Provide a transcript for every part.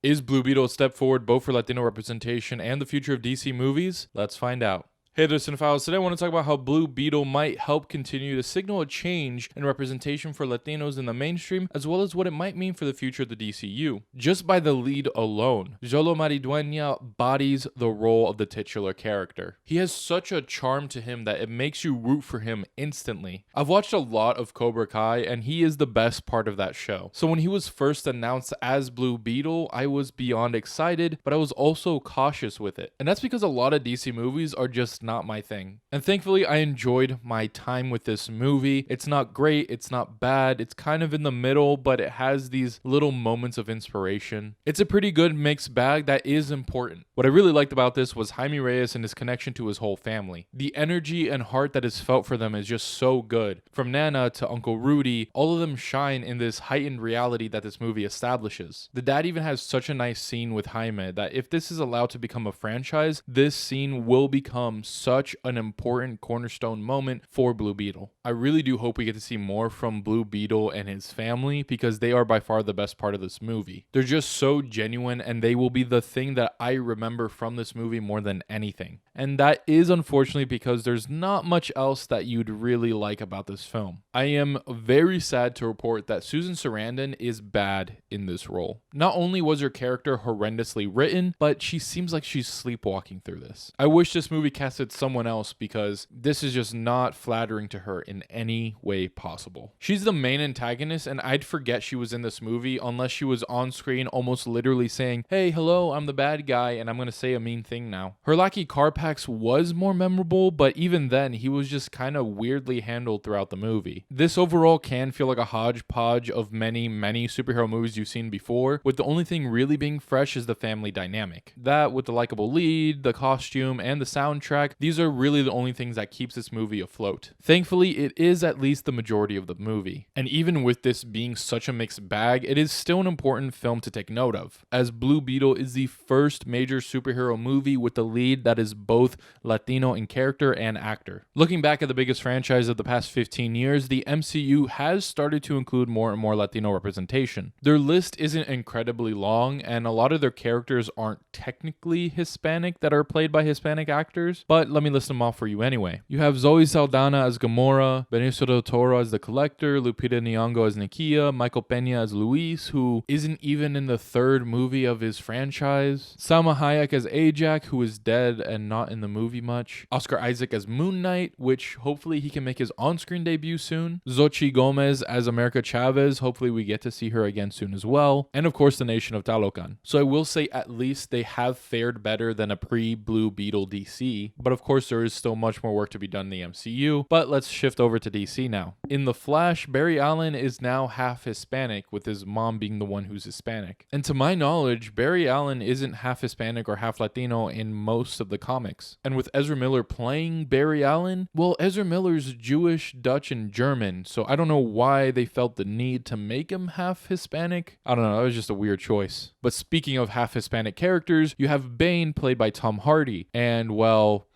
Is Blue Beetle a step forward both for Latino representation and the future of DC movies? Let's find out. Hey there, Cinephiles. Today I want to talk about how Blue Beetle might help continue to signal a change in representation for Latinos in the mainstream, as well as what it might mean for the future of the DCU. Just by the lead alone, Jolo Maridueña bodies the role of the titular character. He has such a charm to him that it makes you root for him instantly. I've watched a lot of Cobra Kai, and he is the best part of that show. So when he was first announced as Blue Beetle, I was beyond excited, but I was also cautious with it. And that's because a lot of DC movies are just not my thing. And thankfully, I enjoyed my time with this movie. It's not great, it's not bad, it's kind of in the middle, but it has these little moments of inspiration. It's a pretty good mixed bag that is important. What I really liked about this was Jaime Reyes and his connection to his whole family. The energy and heart that is felt for them is just so good. From Nana to Uncle Rudy, all of them shine in this heightened reality that this movie establishes. The dad even has such a nice scene with Jaime that if this is allowed to become a franchise, this scene will become such an important cornerstone moment for Blue Beetle. I really do hope we get to see more from Blue Beetle and his family because they are by far the best part of this movie. They're just so genuine and they will be the thing that I remember from this movie more than anything. And that is unfortunately because there's not much else that you'd really like about this film. I am very sad to report that Susan Sarandon is bad in this role. Not only was her character horrendously written, but she seems like she's sleepwalking through this. I wish this movie casted someone else because this is just not flattering to her in any way possible. She's the main antagonist and I'd forget she was in this movie unless she was on screen almost literally saying, "Hey, hello, I'm the bad guy and I'm gonna say a mean thing now." Her lackey Carpax was more memorable, but even then he was just kind of weirdly handled throughout the movie. This overall can feel like a hodgepodge of many superhero movies you've seen before, with the only thing really being fresh is the family dynamic. That with the likable lead, the costume, and the soundtrack, these are really the only things that keeps this movie afloat. Thankfully, it is at least the majority of the movie. And even with this being such a mixed bag, it is still an important film to take note of, as Blue Beetle is the first major superhero movie with a lead that is both Latino in character and actor. Looking back at the biggest franchise of the past 15 years, the MCU has started to include more and more Latino representation. Their list isn't incredibly long, and a lot of their characters aren't technically Hispanic that are played by Hispanic actors, but let me list them off for you anyway. You have Zoe Saldana as Gamora, Benicio del Toro as the Collector, Lupita Nyong'o as Nakia, Michael Peña as Luis, who isn't even in the third movie of his franchise, Salma Hayek as Ajak, who is dead and not in the movie much, Oscar Isaac as Moon Knight, which hopefully he can make his on-screen debut soon, Xochitl Gomez as America Chavez, hopefully we get to see her again soon as well, and of course the Nation of Talocan. So I will say at least they have fared better than a pre-Blue Beetle DC, but of course there is still much more work to be done in the MCU, but let's shift over to DC now. In The Flash, Barry Allen is now half Hispanic, with his mom being the one who's Hispanic. And to my knowledge, Barry Allen isn't half Hispanic or half Latino in most of the comics. And with Ezra Miller playing Barry Allen, well, Ezra Miller's Jewish, Dutch, and German, so I don't know why they felt the need to make him half Hispanic. I don't know, that was just a weird choice. But speaking of half Hispanic characters, you have Bane played by Tom Hardy, and well,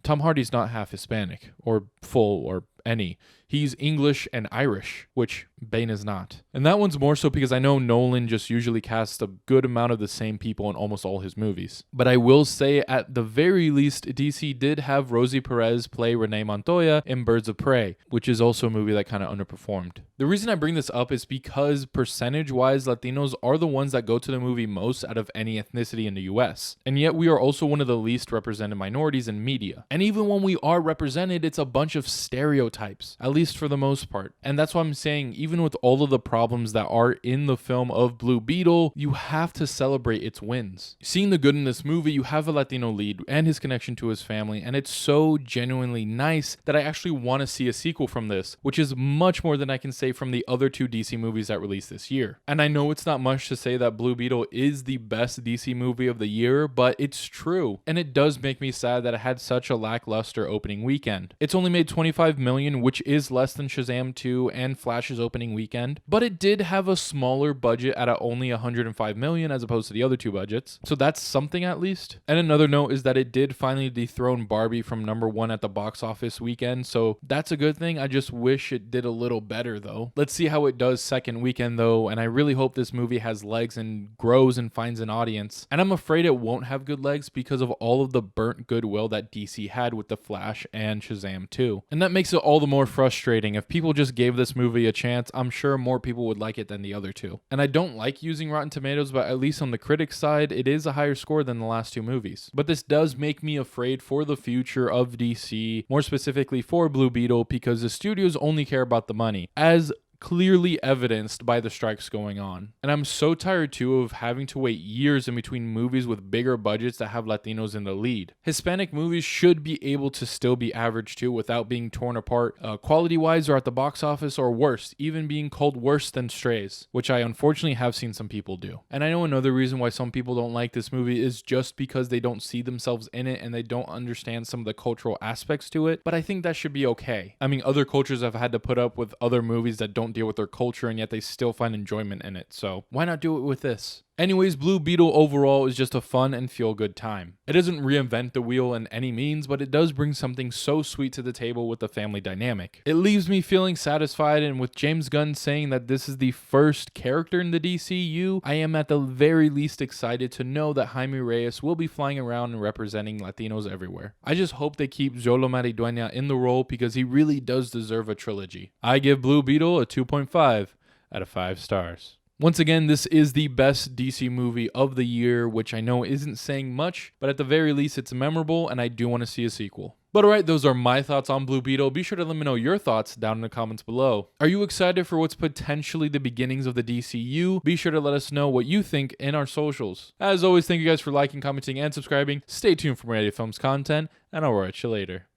Tom Hardy's not half Hispanic, or full, or any. He's English and Irish, which Bane is not. And that one's more so because I know Nolan just usually casts a good amount of the same people in almost all his movies. But I will say at the very least, DC did have Rosie Perez play Renee Montoya in Birds of Prey, which is also a movie that kind of underperformed. The reason I bring this up is because percentage-wise, Latinos are the ones that go to the movie most out of any ethnicity in the US. And yet we are also one of the least represented minorities in media. And even when we are represented, it's a bunch of stereotypes, at least for the most part. And that's why I'm saying, even with all of the problems that are in the film of Blue Beetle, you have to celebrate its wins. Seeing the good in this movie, you have a Latino lead and his connection to his family, and it's so genuinely nice that I actually want to see a sequel from this, which is much more than I can say from the other two DC movies that released this year. And I know it's not much to say that Blue Beetle is the best DC movie of the year, but it's true. And it does make me sad that it had such a lackluster opening weekend. It's only made $25 million, which is less than Shazam 2 and Flash's opening weekend, but it did have a smaller budget at only $105 million as opposed to the other two budgets. So that's something at least. And another note is that it did finally dethrone Barbie from number 1 at the box office weekend, so that's a good thing. I just wish it did a little better though. Let's see how it does second weekend though, and I really hope this movie has legs and grows and finds an audience. And I'm afraid it won't have good legs because of all of the burnt goodwill that DC had with The Flash and Shazam 2. And that makes it all the more frustrating. If people just gave this movie a chance, I'm sure more people would like it than the other two. And I don't like using Rotten Tomatoes, but at least on the critics side, it is a higher score than the last two movies. But this does make me afraid for the future of DC, more specifically for Blue Beetle, because the studios only care about the money, as clearly evidenced by the strikes going on. And I'm so tired too of having to wait years in between movies with bigger budgets that have Latinos in the lead. Hispanic movies should be able to still be average too without being torn apart quality wise or at the box office, or worse, even being called worse than Strays, which I unfortunately have seen some people do. And I know another reason why some people don't like this movie is just because they don't see themselves in it and they don't understand some of the cultural aspects to it, but I think that should be okay. I mean, other cultures have had to put up with other movies that don't deal with their culture and yet they still find enjoyment in it, so why not do it with this? Anyways, Blue Beetle overall is just a fun and feel-good time. It doesn't reinvent the wheel in any means, but it does bring something so sweet to the table with the family dynamic. It leaves me feeling satisfied, and with James Gunn saying that this is the first character in the DCEU, I am at the very least excited to know that Jaime Reyes will be flying around and representing Latinos everywhere. I just hope they keep Xolo Maridueña in the role because he really does deserve a trilogy. I give Blue Beetle a 2.5 out of 5 stars. Once again, this is the best DC movie of the year, which I know isn't saying much, but at the very least it's memorable and I do want to see a sequel. But alright, those are my thoughts on Blue Beetle. Be sure to let me know your thoughts down in the comments below. Are you excited for what's potentially the beginnings of the DCU? Be sure to let us know what you think in our socials. As always, thank you guys for liking, commenting, and subscribing. Stay tuned for more Yeti Films content, and I'll catch you later.